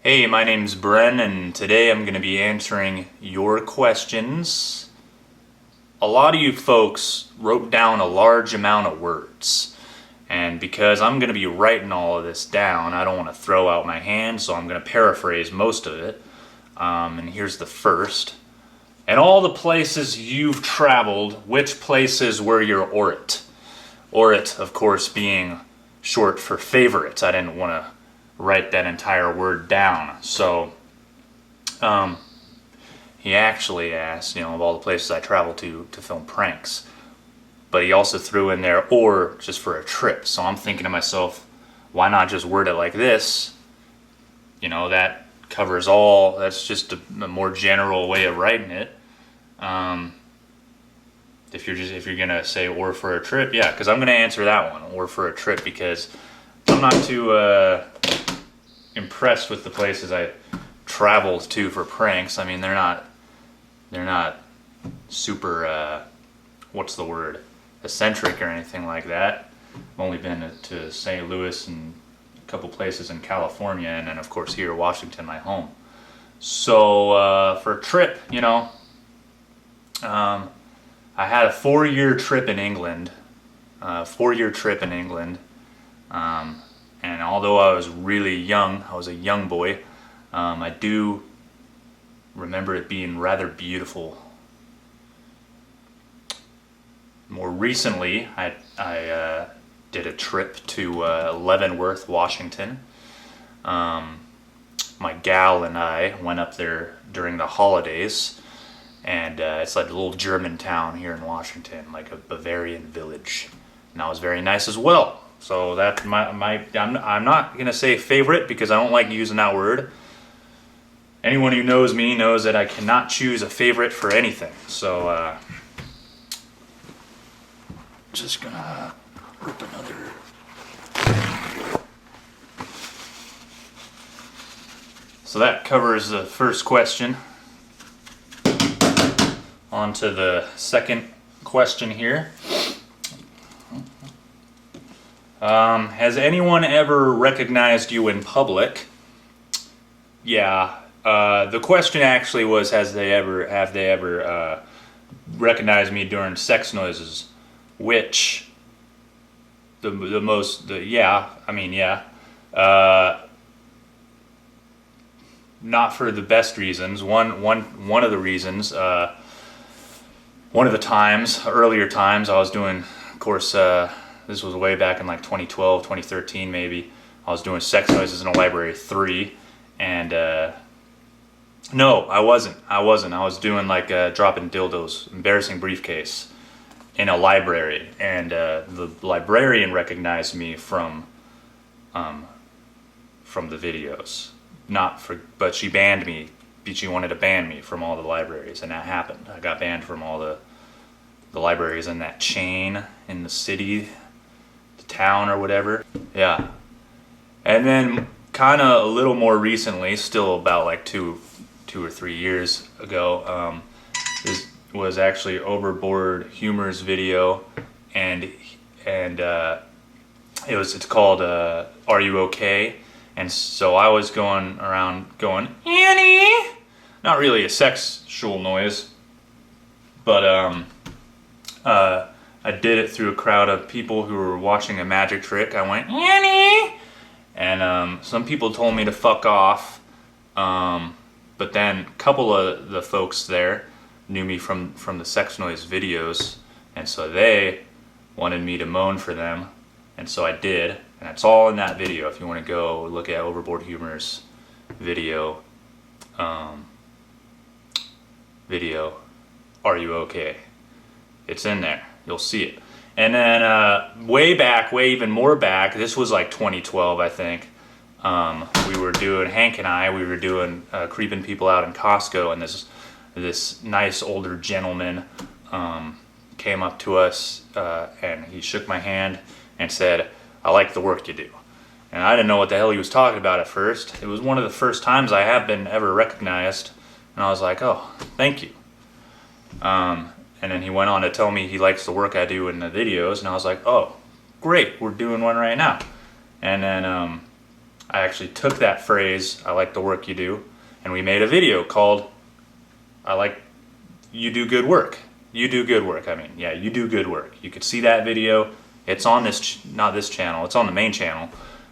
Hey, my name's Bren, and today I'm going to be answering your questions. A lot of you folks wrote down a large amount of words, and because I'm going to be writing all of this down, I don't want to throw out my hand, so I'm going to paraphrase most of it. And here's the first. In all the places you've traveled, which places were your orit? Orit, of course, being short for favorite. I didn't want to write that entire word down. So he actually asked, of all the places I traveled to film pranks. But he also threw in there, or just for a trip. So I'm thinking to myself, why not just word it like this? That covers all. That's just a more general way of writing it. If you're gonna say or for a trip, yeah, because I'm gonna answer that one, or for a trip, because I'm not too impressed with the places I traveled to for pranks. I mean, they're not super what's the word, eccentric or anything like that. I've only been to St. Louis and a couple places in California, and then of course here Washington, my home. So for a trip, I had a 4-year trip in England. And although I was really young, I was a young boy, I do remember it being rather beautiful. More recently, I did a trip to Leavenworth, Washington. My gal and I went up there during the holidays, and it's like a little German town here in Washington, like a Bavarian village, and that was very nice as well. So that's I'm not gonna say favorite because I don't like using that word. Anyone who knows me knows that I cannot choose a favorite for anything. So just gonna rip another. So that covers the first question. On to the second question here. Has anyone ever recognized you in public? Yeah. The question actually was, have they ever recognized me during sex noises? Which yeah. Not for the best reasons. One of the reasons. One of the earlier times, I was doing, of course, this was way back in like 2012, 2013 maybe. I was doing sex noises in a library 3, and no, I wasn't. I was doing like dropping dildos, embarrassing briefcase, in a library, and the librarian recognized me from the videos. But she banned me. She wanted to ban me from all the libraries, and that happened. I got banned from all the libraries in that chain in the city, the town or whatever. Yeah. And then kind of a little more recently, still about like two or 3 years ago, this was actually Overboard Humor's video, and it's called Are You Okay? And so I was going around going, Annie! Not really a sexual noise, but I did it through a crowd of people who were watching a magic trick. I went, Annie! And some people told me to fuck off, but then a couple of the folks there knew me from the sex noise videos, and so they wanted me to moan for them, and so I did. And it's all in that video. If you want to go look at Overboard Humor's video, Are You Okay? It's in there. You'll see it. And then even more back, this was like 2012, I think. Hank and I, we were doing creeping people out in Costco, and this nice older gentleman came up to us, and he shook my hand and said, I like the work you do. And I didn't know what the hell he was talking about at first. It was one of the first times I have been ever recognized. And I was like, oh, thank you. And then he went on to tell me he likes the work I do in the videos. And I was like, oh, great, we're doing one right now. And then I actually took that phrase, "I like the work you do," and we made a video called "I like you do good work." You do good work. I mean, yeah, you do good work. You could see that video. It's on this, not this channel. It's on the main channel.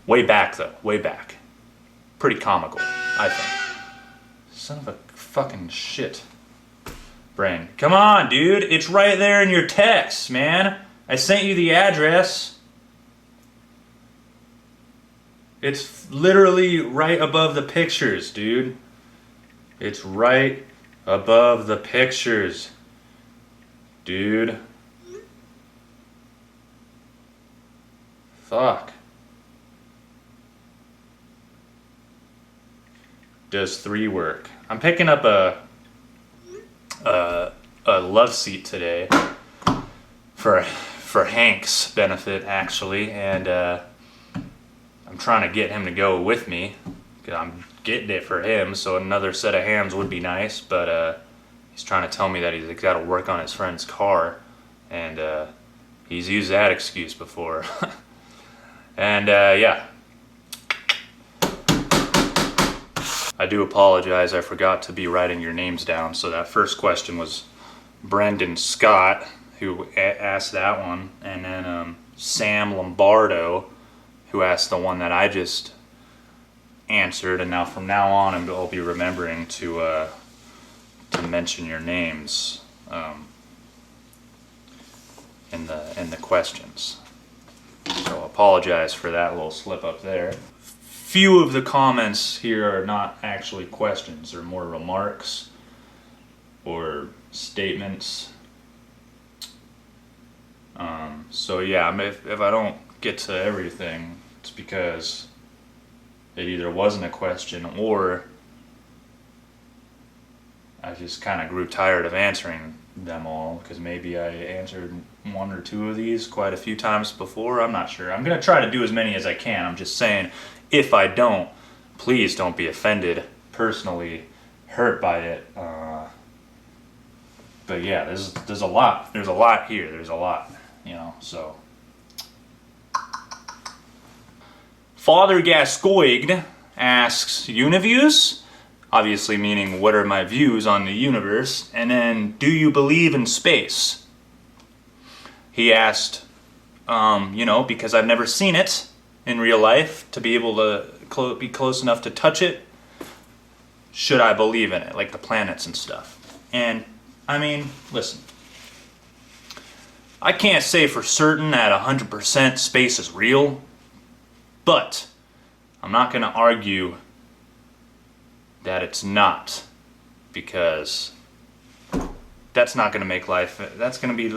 Way back though, way back. Pretty comical, I think. Son of a fucking shit. Brain. Come on, dude. It's right there in your text, man. I sent you the address. It's literally right above the pictures, dude. It's right above the pictures. Dude. Fuck. Does 3 work? I'm picking up a love seat today for Hank's benefit, actually, and I'm trying to get him to go with me because I'm getting it for him. So another set of hands would be nice, but he's trying to tell me that he's got to work on his friend's car, and he's used that excuse before. And yeah. I do apologize, I forgot to be writing your names down. So that first question was Brendan Scott, who asked that one, and then Sam Lombardo, who asked the one that I just answered. And now from now on, I'll be remembering to mention your names in the questions. So apologize for that little slip up there. Few of the comments here are not actually questions, they're more remarks or statements. So yeah, if I don't get to everything, it's because it either wasn't a question or I just kind of grew tired of answering them all, because maybe I answered 1 or 2 of these quite a few times before. I'm not sure. I'm going to try to do as many as I can. I'm just saying, if I don't, please don't be offended, personally hurt by it. But yeah, there's a lot. There's a lot here. There's a lot, so. Father Gascoigne asks, Univiews? Obviously meaning, what are my views on the universe? And then, do you believe in space? He asked, because I've never seen it in real life, to be able to be close enough to touch it, should I believe in it, like the planets and stuff? And, I mean, listen. I can't say for certain that 100% space is real, but I'm not going to argue that it's not, because that's not going to make life, that's going to be,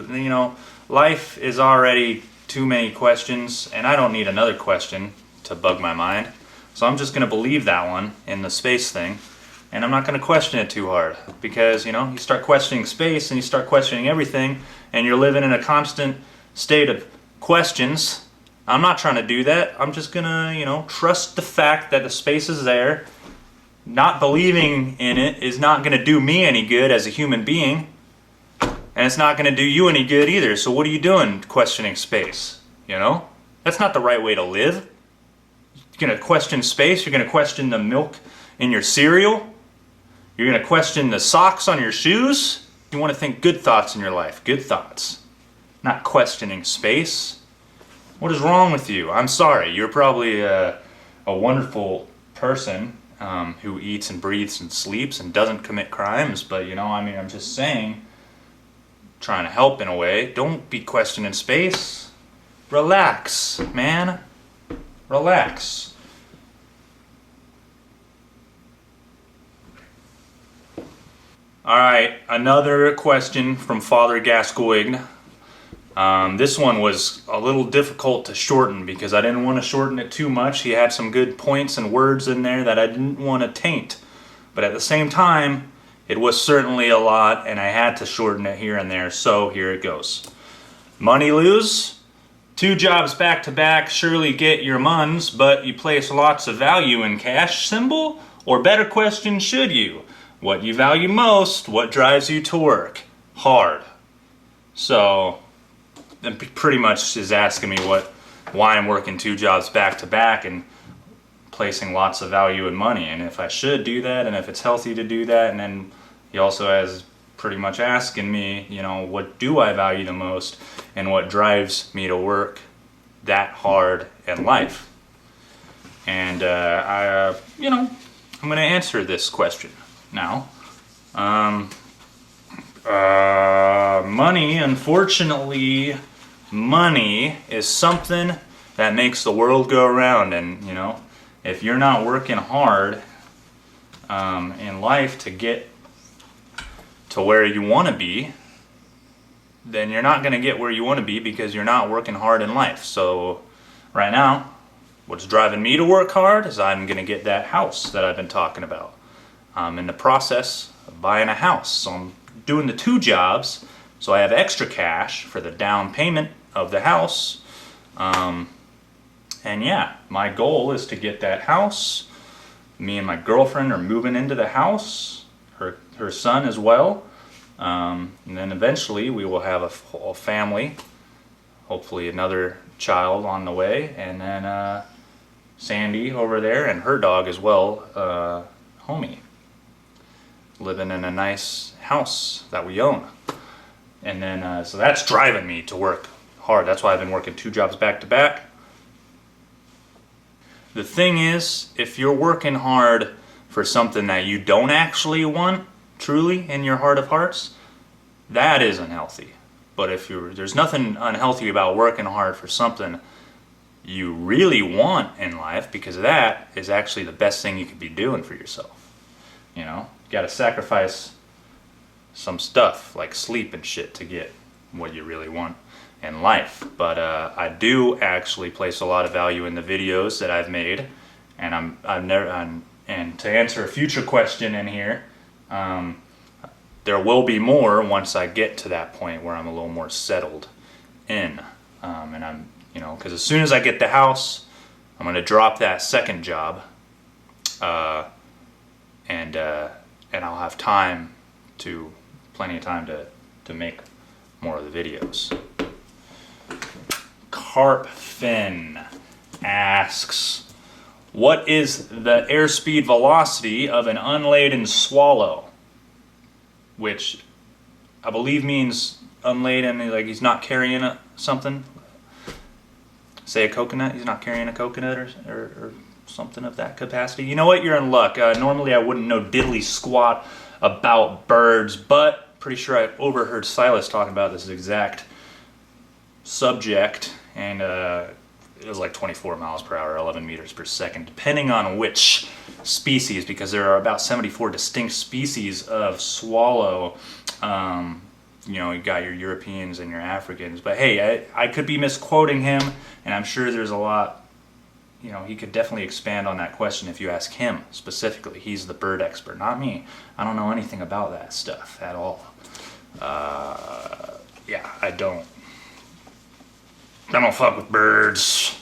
life is already too many questions, and I don't need another question to bug my mind. So I'm just going to believe that one in the space thing, and I'm not going to question it too hard, because, you start questioning space and you start questioning everything, and you're living in a constant state of questions. I'm not trying to do that. I'm just going to, trust the fact that the space is there. Not believing in it is not going to do me any good as a human being, and it's not going to do you any good either. So what are you doing questioning space? That's not the right way to live. You're going to question space. You're going to question the milk in your cereal. You're going to question the socks on your shoes. You want to think good thoughts in your life. Good thoughts. Not questioning space. What is wrong with you? I'm sorry. You're probably a wonderful person who eats and breathes and sleeps and doesn't commit crimes, but I'm just saying, trying to help in a way. Don't be questioning space. Relax, man. Relax. Alright, another question from Father Gascoigne. This one was a little difficult to shorten because I didn't want to shorten it too much. He had some good points and words in there that I didn't want to taint. But at the same time, it was certainly a lot, and I had to shorten it here and there, so here it goes. Money lose? 2 jobs back to back surely get your muns, but you place lots of value in cash symbol? Or better question, should you? What you value most, what drives you to work? Hard. So, pretty much is asking me why I'm working 2 jobs back to back and placing lots of value in money, and if I should do that, and if it's healthy to do that. And then he also has pretty much asking me, you know, what do I value the most and what drives me to work that hard in life. And you know, I'm going to answer this question now. Money, unfortunately, money is something that makes the world go around. And you know, if you're not working hard in life to get to where you want to be, then you're not going to get where you want to be because you're not working hard in life. So right now, what's driving me to work hard is I'm going to get that house that I've been talking about. I'm in the process of buying a house, so I'm doing the 2 jobs so I have extra cash for the down payment of the house. And yeah, my goal is to get that house. Me and my girlfriend are moving into the house, her son as well. And then eventually we will have a family, hopefully another child on the way, and then Sandy over there and her dog as well, Homie, living in a nice house that we own. And then so that's driving me to work hard. That's why I've been working 2 jobs back to back. The thing is, if you're working hard for something that you don't actually want truly in your heart of hearts, that is unhealthy. But if there's nothing unhealthy about working hard for something you really want in life, because that is actually the best thing you could be doing for yourself. You know, you got to sacrifice some stuff like sleep and shit to get what you really want in life. But I do actually place a lot of value in the videos that I've made, and and to answer a future question in here, there will be more once I get to that point where I'm a little more settled in, and I'm, you know, because as soon as I get the house, I'm going to drop that second job, and I'll have plenty of time to make more of the videos. Carp Fin asks, what is the airspeed velocity of an unladen swallow? Which I believe means unladen, like he's not carrying something. Say a coconut, he's not carrying a coconut or something of that capacity. You know what, you're in luck. Normally I wouldn't know diddly squat about birds, but pretty sure I overheard Silas talking about this exact subject, and it was like 24 miles per hour, 11 meters per second, depending on which species, because there are about 74 distinct species of swallow. You know, you got your Europeans and your Africans, but hey, I could be misquoting him, and I'm sure there's a lot, you know, he could definitely expand on that question if you ask him specifically. He's the bird expert, not me. I don't know anything about that stuff at all. Yeah, I don't fuck with birds.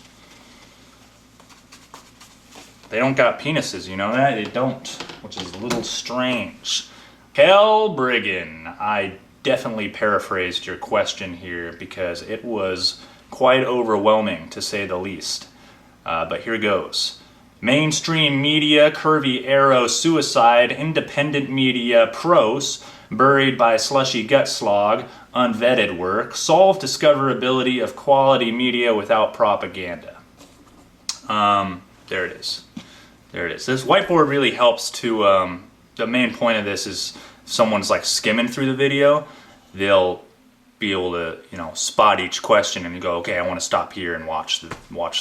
They don't got penises, you know that? They don't, which is a little strange. Hell Briggan, I definitely paraphrased your question here because it was quite overwhelming, to say the least. But here goes. Mainstream media, curvy arrow, suicide, independent media, pros, buried by slushy gut slog, unvetted work, solve discoverability of quality media without propaganda. There it is. There it is. This whiteboard really helps to, the main point of this is if someone's like skimming through the video, they'll be able to, you know, spot each question and go, okay, I want to stop here and watch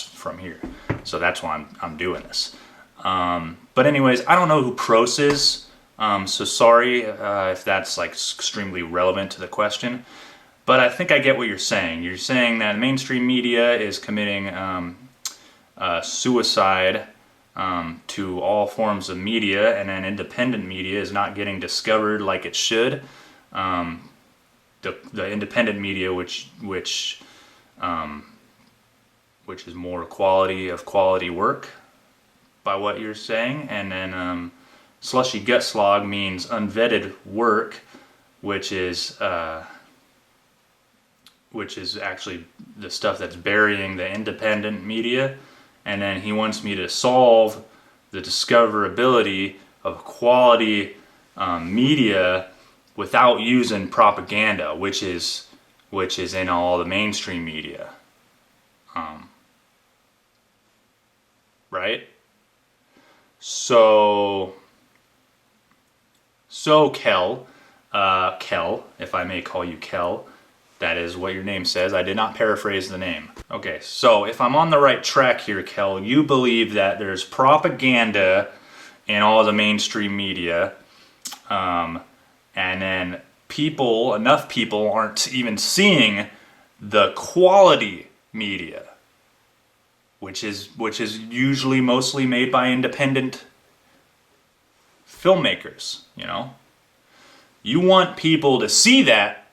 from here. So that's why I'm doing this. But anyways, I don't know who Pros is, so sorry if that's like extremely relevant to the question. But I think I get what you're saying. You're saying that mainstream media is committing suicide to all forms of media, and then independent media is not getting discovered like it should. The independent media, which is more quality work, by what you're saying, and then slushy gut slog means unvetted work, which is actually the stuff that's burying the independent media, and then he wants me to solve the discoverability of quality media without using propaganda, which is in all the mainstream media, right? So Kel, if I may call you Kel, that is what your name says. I did not paraphrase the name. Okay, so if I'm on the right track here, Kel, you believe that there's propaganda in all the mainstream media, and then enough people aren't even seeing the quality media, which is usually mostly made by independent filmmakers, you know? You want people to see that,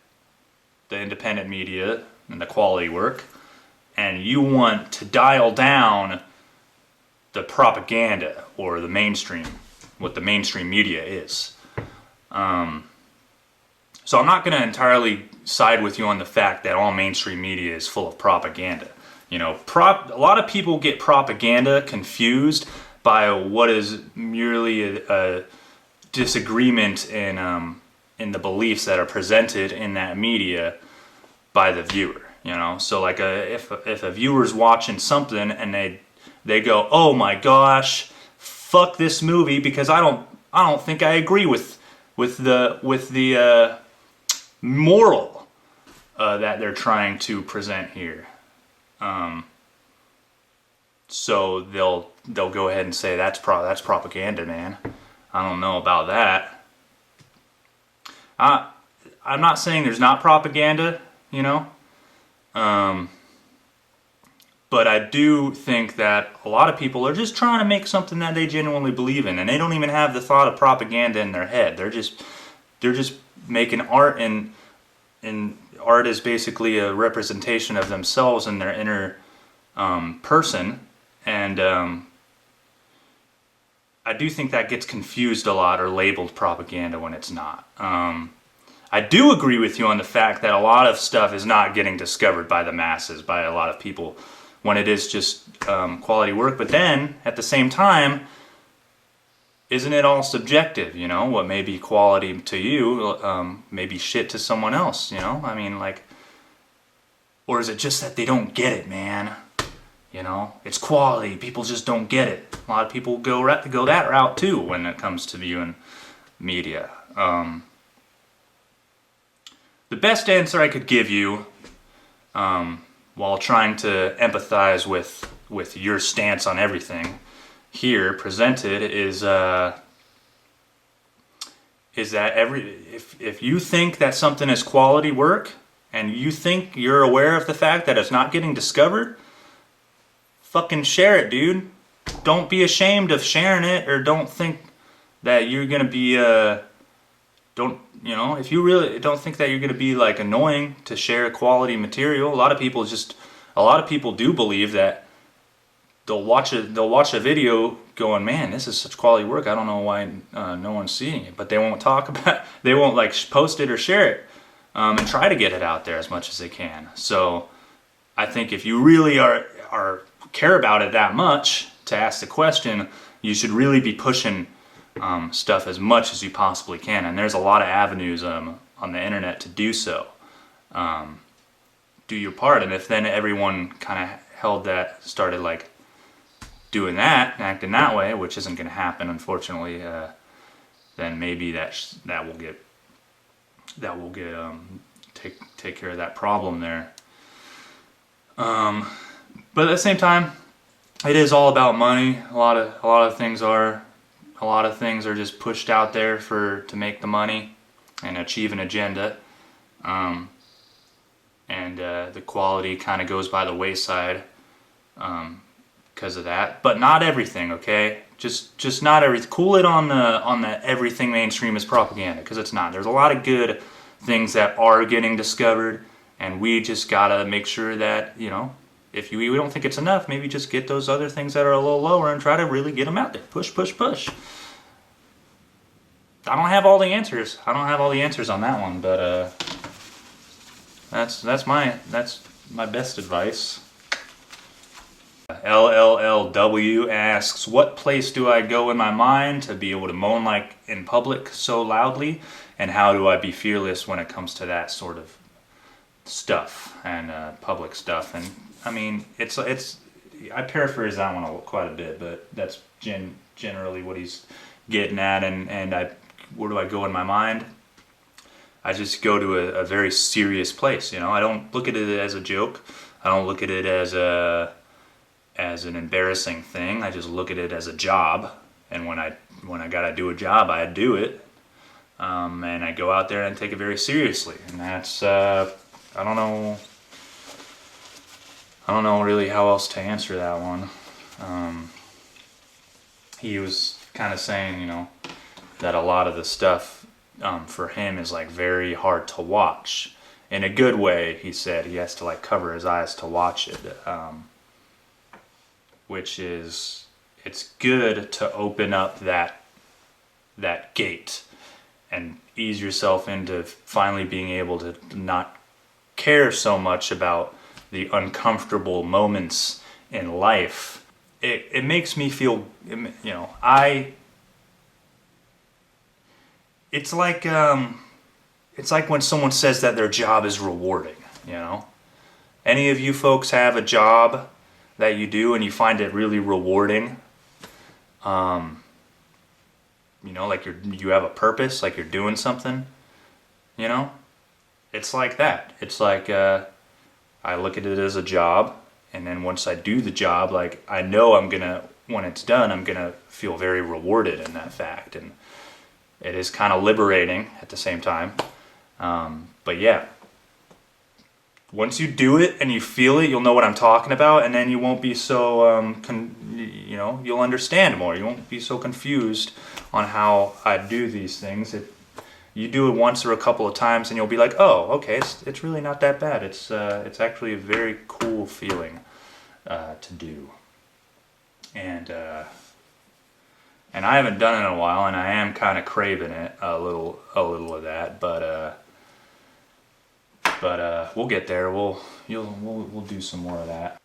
the independent media and the quality work, and you want to dial down the propaganda or the mainstream, what the mainstream media is. So I'm not going to entirely side with you on the fact that all mainstream media is full of propaganda. You know, a lot of people get propaganda confused by what is merely a disagreement in the beliefs that are presented in that media by the viewer. You know, so like if a viewer's watching something and they go, "Oh my gosh, fuck this movie," because I don't think I agree with the moral that they're trying to present here. So they'll go ahead and say that's propaganda, man. I don't know about that. I'm not saying there's not propaganda, you know. But I do think that a lot of people are just trying to make something that they genuinely believe in, and they don't even have the thought of propaganda in their head. They're just making art, and art is basically a representation of themselves and their inner person, and I do think that gets confused a lot or labeled propaganda when it's not. I do agree with you on the fact that a lot of stuff is not getting discovered by the masses, by a lot of people, when it is just quality work. But then, at the same time, isn't it all subjective, you know? What may be quality to you may be shit to someone else, you know? I mean, like, or is it just that they don't get it, man? You know, it's quality, people just don't get it. A lot of people go that route too when it comes to viewing media. The best answer I could give you, while trying to empathize with your stance on everything here presented, is that if you think that something is quality work and you think you're aware of the fact that it's not getting discovered, fucking share it, dude. Don't be ashamed of sharing it, or don't think that you're gonna be if you really don't think that you're gonna be like annoying to share quality material. A lot of people do believe that they'll watch a video going, man, this is such quality work, I don't know why no one's seeing it, but they won't like post it or share it and try to get it out there as much as they can. So I think if you really are care about it that much to ask the question, you should really be pushing stuff as much as you possibly can, and there's a lot of avenues on the internet to do so. Do your part, and if then everyone kind of started like doing that and acting that way, which isn't going to happen, unfortunately, then maybe that will get take care of that problem there. But at the same time, it is all about money. A lot of things are just pushed out there to make the money and achieve an agenda, and the quality kind of goes by the wayside because of that. But not everything, okay? Just not everything. Cool it on the everything mainstream is propaganda, because it's not. There's a lot of good things that are getting discovered, and we just gotta make sure that, you know, if we don't think it's enough, maybe just get those other things that are a little lower and try to really get them out there. Push, push, push. I don't have all the answers. On that one, but that's my best advice. LLLW asks, what place do I go in my mind to be able to moan like in public so loudly? And how do I be fearless when it comes to that sort of stuff and public stuff? And I mean, it's I paraphrase that one quite a bit, but that's generally what he's getting at. And where do I go in my mind? I just go to a very serious place. I don't look at it as a joke. I don't look at it as an embarrassing thing. I just look at it as a job. And when I gotta do a job, I do it. And I go out there and take it very seriously. And that's I don't know really how else to answer that one. He was kind of saying, that a lot of the stuff for him is like very hard to watch. In a good way, he said. He has to like cover his eyes to watch it, which is, it's good to open up that gate and ease yourself into finally being able to not care so much about the uncomfortable moments in life. It makes me feel, it's like when someone says that their job is rewarding, Any of you folks have a job that you do and you find it really rewarding? Like you have a purpose, like you're doing something, It's like that. It's like I look at it as a job, and then once I do the job, like I know when it's done, I'm gonna feel very rewarded in that fact, and it is kind of liberating at the same time. But yeah, once you do it and you feel it, you'll know what I'm talking about, and then you won't be so you'll understand more. You won't be so confused on how I do these things. You do it once or a couple of times, and you'll be like, oh, okay, it's really not that bad. It's actually a very cool feeling to do. And I haven't done it in a while, and I am kind of craving it a little of that. But we'll get there. We'll do some more of that.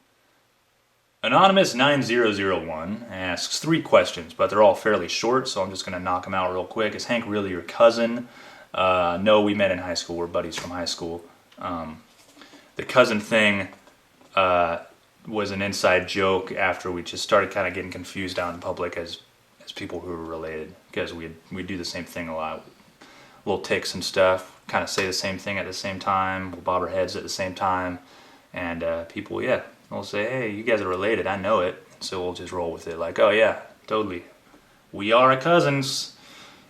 Anonymous 9001 asks 3 questions, but they're all fairly short, so I'm just going to knock them out real quick. Is Hank really your cousin? No, we met in high school. We're buddies from high school. The cousin thing was an inside joke after we just started kind of getting confused out in public as people who were related, because we do the same thing a lot. Little ticks and stuff, kind of say the same thing at the same time. We'll bob our heads at the same time, and people, they'll say, hey, you guys are related, I know it. So we'll just roll with it, like, oh yeah, totally. We are cousins.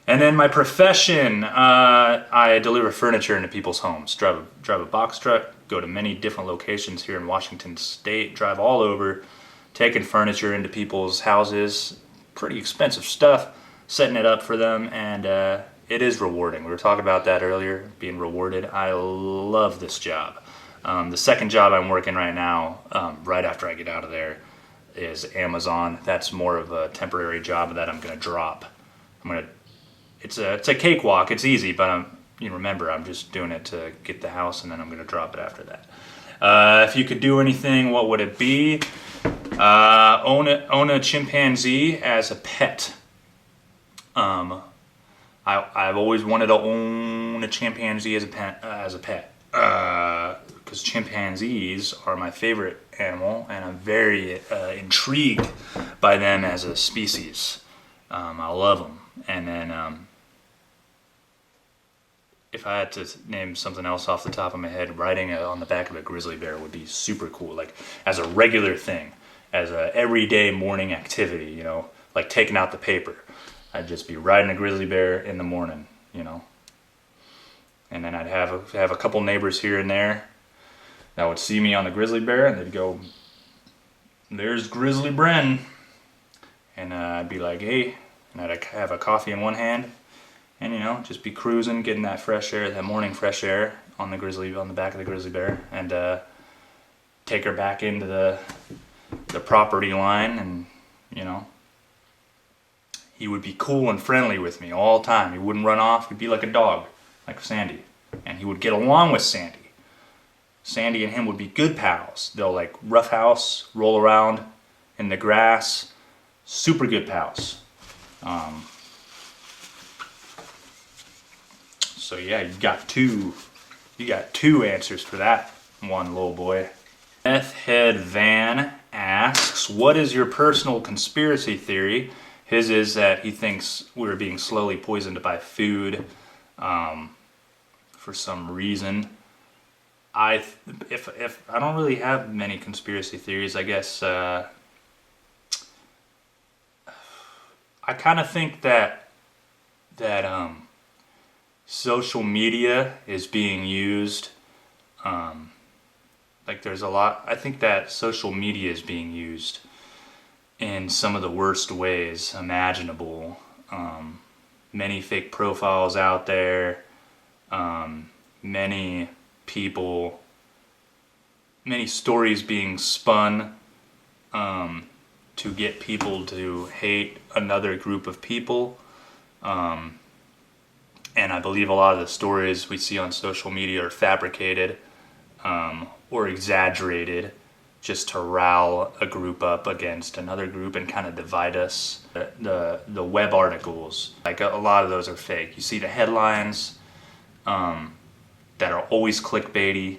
And then my profession, I deliver furniture into people's homes. Drive a box truck, go to many different locations here in Washington State, drive all over, taking furniture into people's houses. Pretty expensive stuff, setting it up for them, and it is rewarding. We were talking about that earlier, being rewarded. I love this job. The second job I'm working right now, right after I get out of there, is Amazon. That's more of a temporary job that I'm going to drop. It's a cakewalk. It's easy, but remember, I'm just doing it to get the house, and then I'm going to drop it after that. If you could do anything, what would it be? Own a chimpanzee as a pet. I've always wanted to own a chimpanzee as a pet. Because chimpanzees are my favorite animal, and I'm very intrigued by them as a species. I love them. And then if I had to name something else off the top of my head, riding on the back of a grizzly bear would be super cool, like as a regular thing, as a everyday morning activity, like taking out the paper. I'd just be riding a grizzly bear in the morning, And then I'd have a couple neighbors here and there that would see me on the grizzly bear, and they'd go, there's InfraBren. And I'd be like, hey, and I'd have a coffee in one hand, and just be cruising, getting that fresh air, that morning fresh air on the back of the grizzly bear, and take her back into the property line, and he would be cool and friendly with me all the time. He wouldn't run off. He'd be like a dog, like Sandy, and he would get along with Sandy. Sandy and him would be good pals. They'll like roughhouse, roll around, in the grass. Super good pals. So yeah, you got two answers for that one, little boy. Meth Head Van asks, what is your personal conspiracy theory? His is that he thinks we're being slowly poisoned by food for some reason. If I don't really have many conspiracy theories, I guess I kind of think that social media is being used. Like there's a lot. I think that social media is being used in some of the worst ways imaginable. Many fake profiles out there. Many people. Many stories being spun to get people to hate another group of people. And I believe a lot of the stories we see on social media are fabricated or exaggerated just to rile a group up against another group and kind of divide us. The web articles, like a lot of those are fake. You see the headlines that are always clickbaity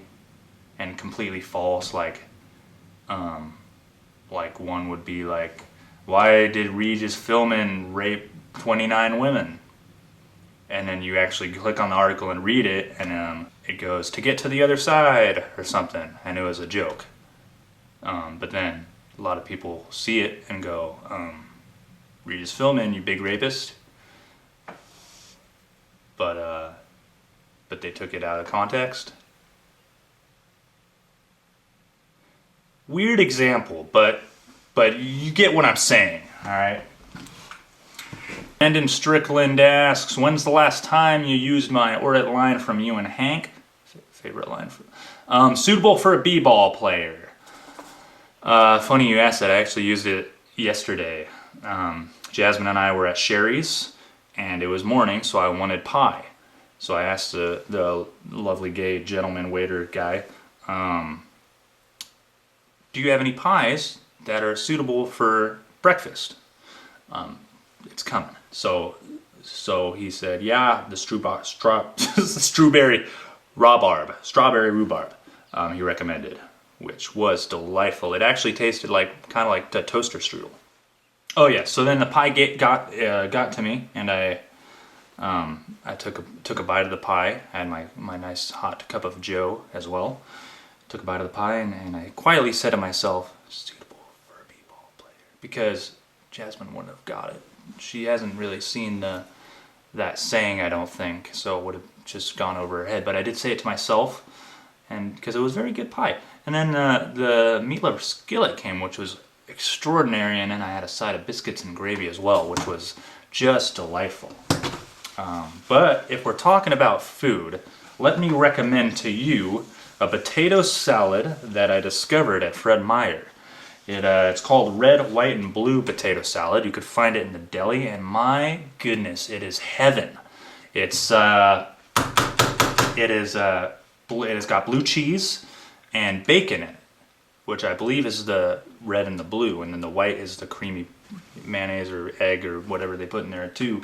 and completely false, like one would be like, why did Regis Philbin rape 29 women? And then you actually click on the article and read it, and it goes, to get to the other side, or something, and it was a joke. But then a lot of people see it and go, Regis Philbin, you big rapist. But they took it out of context. Weird example, but you get what I'm saying, alright? Brandon Strickland asks, when's the last time you used my "or-it" line from you and Hank? Favorite line. Suitable for a b-ball player. Funny you asked that. I actually used it yesterday. Jasmine and I were at Sherry's, and it was morning, so I wanted pie. So I asked the lovely gay gentleman waiter guy, do you have any pies that are suitable for breakfast? It's coming. So he said, yeah, the strawberry rhubarb he recommended, which was delightful. It actually tasted kind of like the toaster strudel. Oh yeah, so then the pie got to me, and I took a bite of the pie. I had my nice hot cup of joe as well. Took a bite of the pie, and I quietly said to myself, suitable for a b-ball player, because Jasmine wouldn't have got it. She hasn't really seen that saying, I don't think, so it would have just gone over her head. But I did say it to myself, and because it was very good pie. And then the meatloaf skillet came, which was extraordinary, and then I had a side of biscuits and gravy as well, which was just delightful. But if we're talking about food, let me recommend to you a potato salad that I discovered at Fred Meyer. It's called red, white, and blue potato salad. You could find it in the deli, and my goodness, it is heaven. It has got blue cheese and bacon in it, which I believe is the red and the blue, and then the white is the creamy mayonnaise or egg or whatever they put in there too.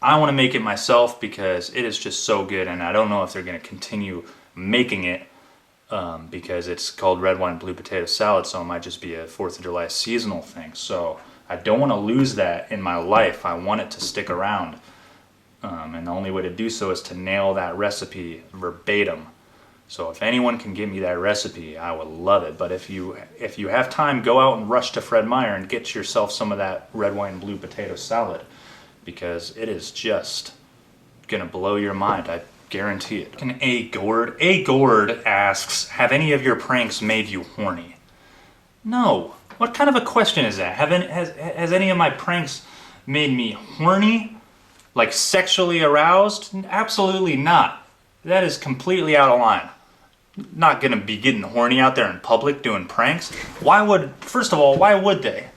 I want to make it myself because it is just so good, and I don't know if they're going to continue making it because it's called red, white, and blue potato salad, so it might just be a 4th of July seasonal thing. So I don't want to lose that in my life. I want it to stick around, and the only way to do so is to nail that recipe verbatim. So if anyone can give me that recipe, I would love it. But if you have time, go out and rush to Fred Meyer and get yourself some of that red, white, and blue potato salad, because it is just gonna blow your mind. I guarantee it. And A Gord asks, have any of your pranks made you horny? No. What kind of a question is that? Has any of my pranks made me horny? Like sexually aroused? Absolutely not. That is completely out of line. Not gonna be getting horny out there in public doing pranks. First of all, why would they?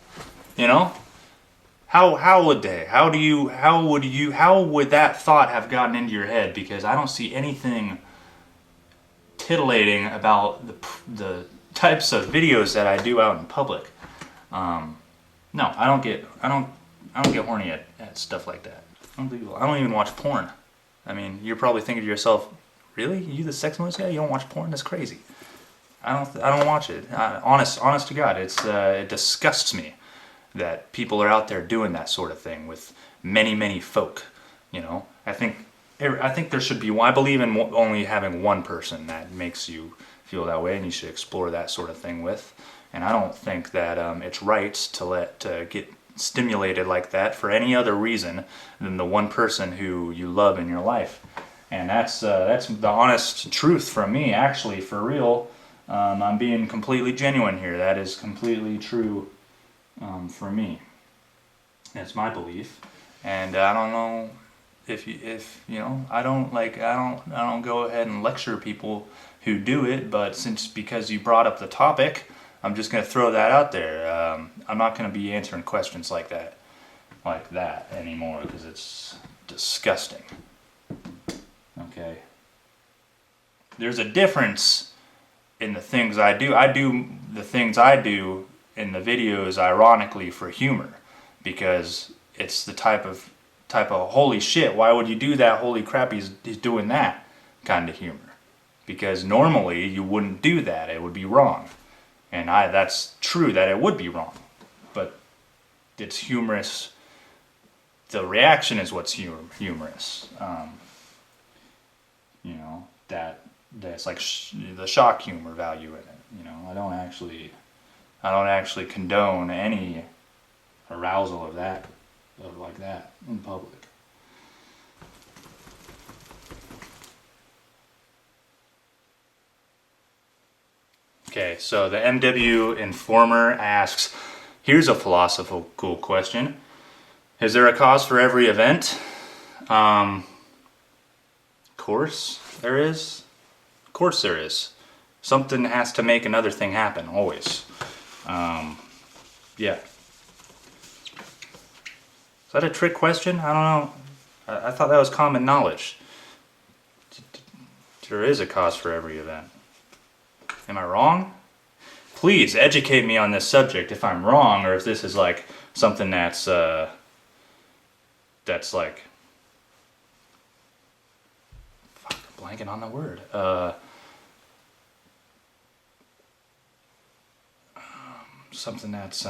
You know? How would they? How would that thought have gotten into your head? Because I don't see anything titillating about the types of videos that I do out in public. No, I don't get horny at stuff like that. Unbelievable. I don't even watch porn. I mean, you're probably thinking to yourself, really? You the sex movies guy? You don't watch porn? That's crazy. I don't watch it. Honest to God, it disgusts me that people are out there doing that sort of thing with many folk. You know, I think there should be. I believe in only having one person that makes you feel that way, and you should explore that sort of thing with. And I don't think that it's right to get stimulated like that for any other reason than the one person who you love in your life. And that's the honest truth from me, actually, for real. I'm being completely genuine here. That is completely true for me. That's my belief. And I don't know if you know, I don't go ahead and lecture people who do it, but because you brought up the topic, I'm just going to throw that out there. I'm not going to be answering questions like that anymore, because it's disgusting. Okay. There's a difference in the things I do. I do the things I do in the videos ironically for humor, because it's the type of holy shit, why would you do that? Holy crap, he's doing that kind of humor. Because normally you wouldn't do that. It would be wrong. And that's true that it would be wrong. But it's humorous. The reaction is what's humorous. You know, that's like the shock humor value in it. You know, I don't actually condone any arousal of like that in public. Okay, so the MW Informer asks, here's a philosophical question. Is there a cause for every event? Of course there is. Of course there is. Something has to make another thing happen, always. Yeah. Is that a trick question? I don't know. I thought that was common knowledge. There is a cause for every event. Am I wrong? Please educate me on this subject if I'm wrong, or if this is like something that's like fuck, I'm blanking on the word. Something that's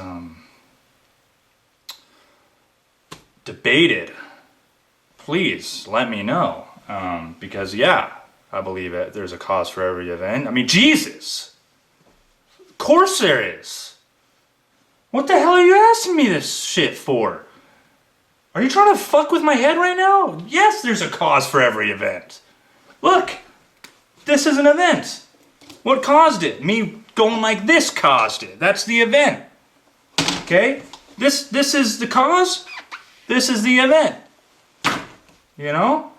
debated. Please let me know, because yeah, I believe it. There's a cause for every event. I mean, Jesus! Of course there is! What the hell are you asking me this shit for? Are you trying to fuck with my head right now? Yes, there's a cause for every event. Look! This is an event. What caused it? Me going like this caused it. That's the event. Okay? This is the cause. This is the event. You know?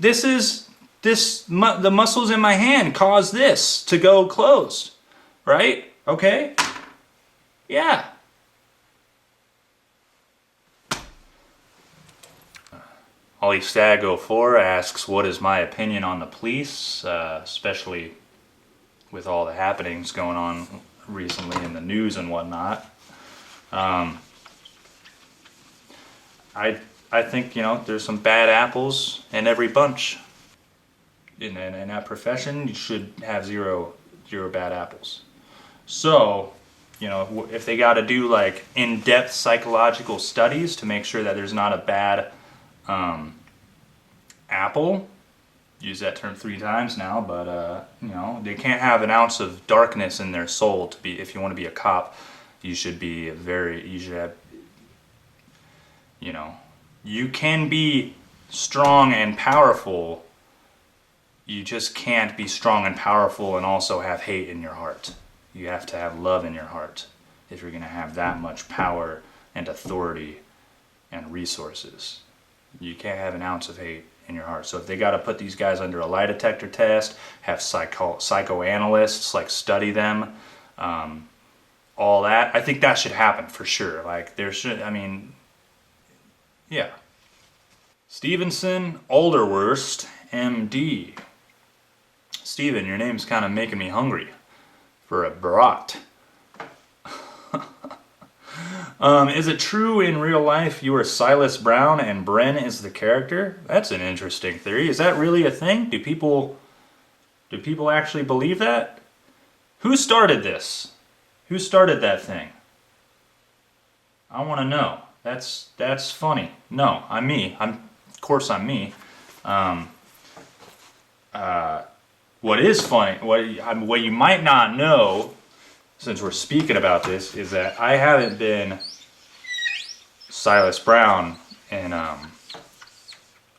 The muscles in my hand cause this to go closed, right? Okay? Yeah. Ollie Stag04 asks, what is my opinion on the police, especially with all the happenings going on recently in the news and whatnot. I think, you know, there's some bad apples in every bunch. In that profession, you should have zero bad apples. So, you know, if they got to do like in-depth psychological studies to make sure that there's not a bad apple, use that term 3 times now, but you know, they can't have an ounce of darkness in their soul to be. If you want to be a cop, you should have, you know, you can be strong and powerful. You just can't be strong and powerful and also have hate in your heart. You have to have love in your heart if you're going to have that much power and authority and resources. You can't have an ounce of hate in your heart. So if they got to put these guys under a lie detector test, have psychoanalysts like study them, all that, I think that should happen for sure. Like there should, I mean, yeah. Stevenson Alderwurst, MD. Steven, your name's kind of making me hungry for a brat. Is it true in real life you are Silas Brown and Bren is the character? That's an interesting theory. Is that really a thing? Do people actually believe that? Who started this? Who started that thing? I want to know. That's funny. No, I'm me. Of course I'm me. What is funny, what you might not know, since we're speaking about this, is that I haven't been Silas Brown in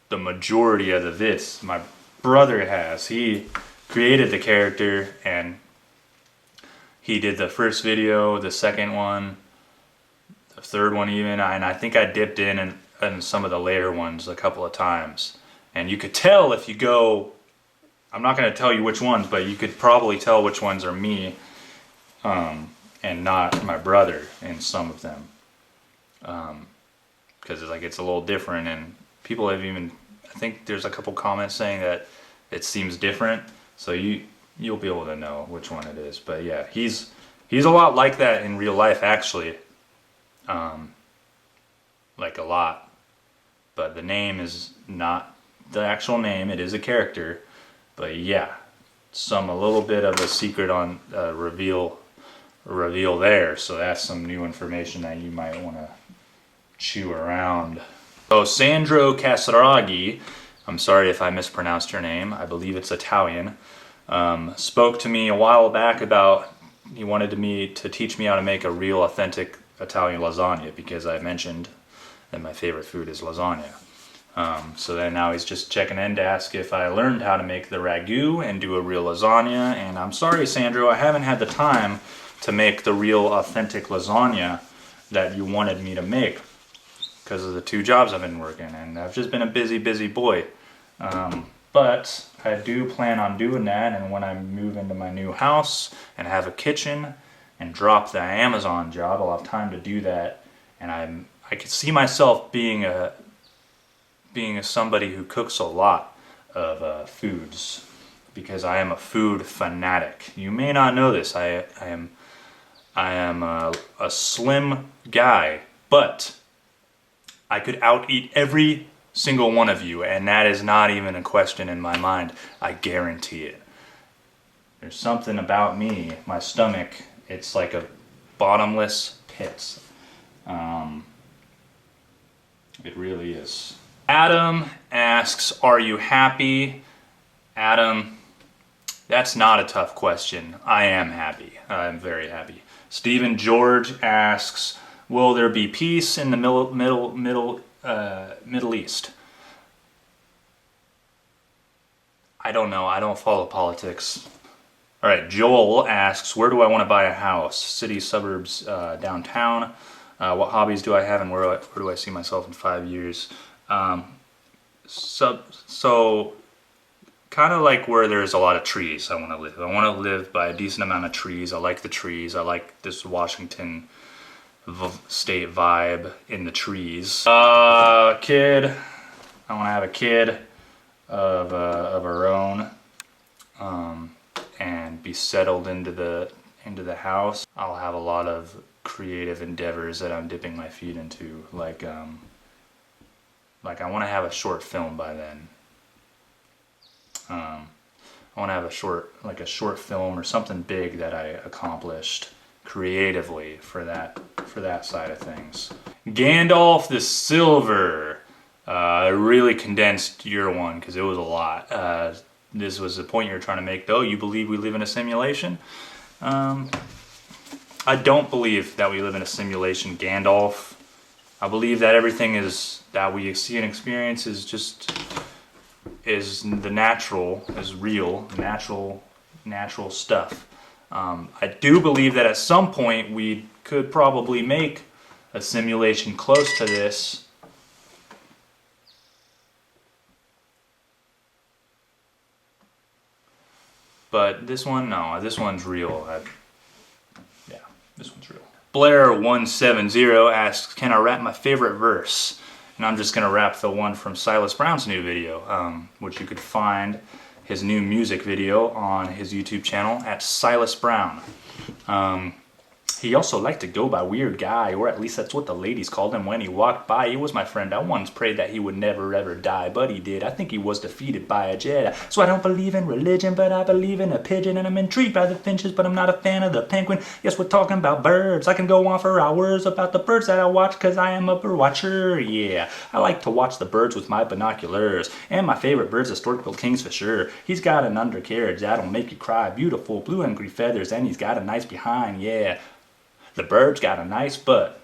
the majority of the vids. My brother has. He created the character, and he did the first video, the second one, the third one even, and I think I dipped in some of the later ones a couple of times. And you could tell if you go, I'm not going to tell you which ones, but you could probably tell which ones are me and not my brother in some of them. Because it's a little different, and people have even, I think there's a couple comments saying that it seems different, so you'll be able to know which one it is. But yeah, he's a lot like that in real life, actually. Like a lot. But the name is not the actual name, it is a character. But yeah, a little bit of a secret on reveal there, so that's some new information that you might want to chew around. So Sandro Casaraghi, I'm sorry if I mispronounced your name, I believe it's Italian, spoke to me a while back about, he wanted me to teach me how to make a real authentic Italian lasagna, because I mentioned that my favorite food is lasagna. So then now he's just checking in to ask if I learned how to make the ragu and do a real lasagna, and I'm sorry, Sandro, I haven't had the time to make the real authentic lasagna that you wanted me to make because of the 2 jobs I've been working, and I've just been a busy boy. But I do plan on doing that, and when I move into my new house and have a kitchen and drop the Amazon job, I'll have time to do that, and I could see myself being somebody who cooks a lot of foods, because I am a food fanatic. You may not know this. I am a slim guy, but I could out-eat every single one of you, and that is not even a question in my mind. I guarantee it. There's something about me, my stomach, it's like a bottomless pit. It really is. Adam asks, are you happy? Adam, that's not a tough question. I am happy. I'm very happy. Stephen George asks, will there be peace in the Middle East? I don't know. I don't follow politics. All right, Joel asks, where do I want to buy a house? City, suburbs, downtown? What hobbies do I have, and where do I see myself in 5 years? So kind of like where there's a lot of trees I want to live. I want to live by a decent amount of trees. I like the trees. I like this Washington state vibe in the trees. Kid. I want to have a kid of our own, and be settled into the house. I'll have a lot of creative endeavors that I'm dipping my feet into, like I want to have a short film by then. I want to have a short film or something big that I accomplished creatively for that side of things. Gandalf the Silver. I really condensed your one because it was a lot. This was the point you're trying to make, though. You believe we live in a simulation? I don't believe that we live in a simulation, Gandalf. I believe that everything that we see and experience is the natural, is real, natural stuff. I do believe that at some point we could probably make a simulation close to this. But this one, no, this one's real. Yeah, this one's real. Blair170 asks, can I rap my favorite verse? And I'm just going to rap the one from Silas Brown's new video, which you could find his new music video on his YouTube channel at Silas Brown. He also liked to go by Weird Guy, or at least that's what the ladies called him when he walked by. He was my friend. I once prayed that he would never ever die, but he did. I think he was defeated by a Jedi. So I don't believe in religion, but I believe in a pigeon. And I'm intrigued by the finches, but I'm not a fan of the penguin. Yes, we're talking about birds. I can go on for hours about the birds that I watch, because I am a bird watcher. Yeah, I like to watch the birds with my binoculars. And my favorite bird's a stork-billed kingfisher. He's got an undercarriage that'll make you cry. Beautiful blue and green feathers, and he's got a nice behind. Yeah. The bird's got a nice butt.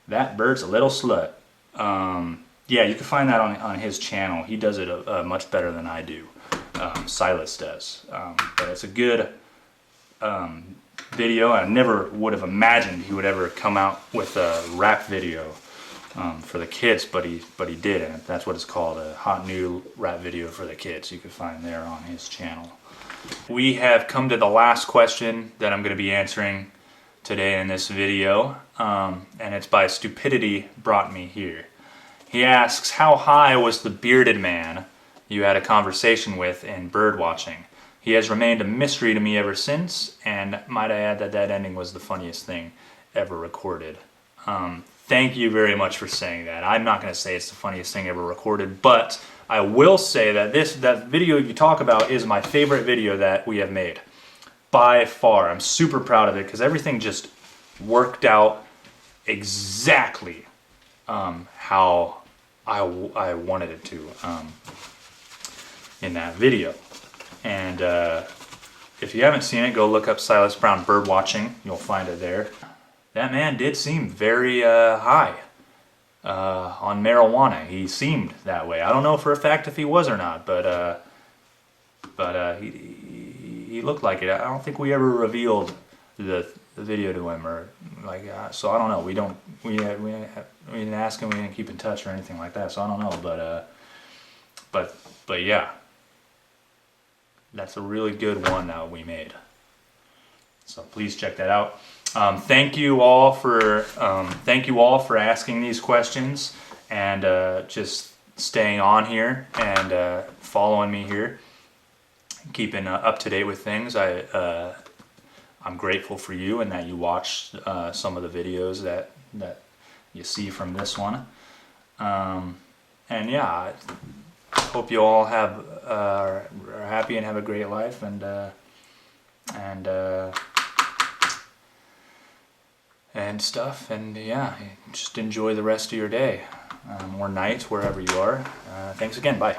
That bird's a little slut. Yeah, you can find that on his channel. He does it much better than I do. Silas does. But it's a good video. I never would have imagined he would ever come out with a rap video for the kids, but he did, and that's what it's called, a hot new rap video for the kids. You can find there on his channel. We have come to the last question that I'm going to be answering today in this video, and it's by Stupidity Brought Me Here. He asks, how high was the bearded man you had a conversation with in bird watching? He has remained a mystery to me ever since, and might I add that that ending was the funniest thing ever recorded. Thank you very much for saying that. I'm not going to say it's the funniest thing ever recorded, but I will say that that video you talk about is my favorite video that we have made. By far. I'm super proud of it because everything just worked out exactly how I wanted it to in that video. And if you haven't seen it, go look up Silas Brown bird watching. You'll find it there. That man did seem very high on marijuana. He seemed that way. I don't know for a fact if he was or not, but he looked like it. I don't think we ever revealed the video to him, or like, so I don't know. We didn't ask him. We didn't keep in touch or anything like that. So I don't know. But yeah, that's a really good one that we made. So please check that out. Thank you all for asking these questions and just staying on here and following me here. Keeping up to date with things. I'm grateful for you and that you watched some of the videos that you see from this one. And yeah, I hope you all are happy and have a great life, and stuff. And yeah, just enjoy the rest of your day or night, wherever you are. Thanks again. Bye.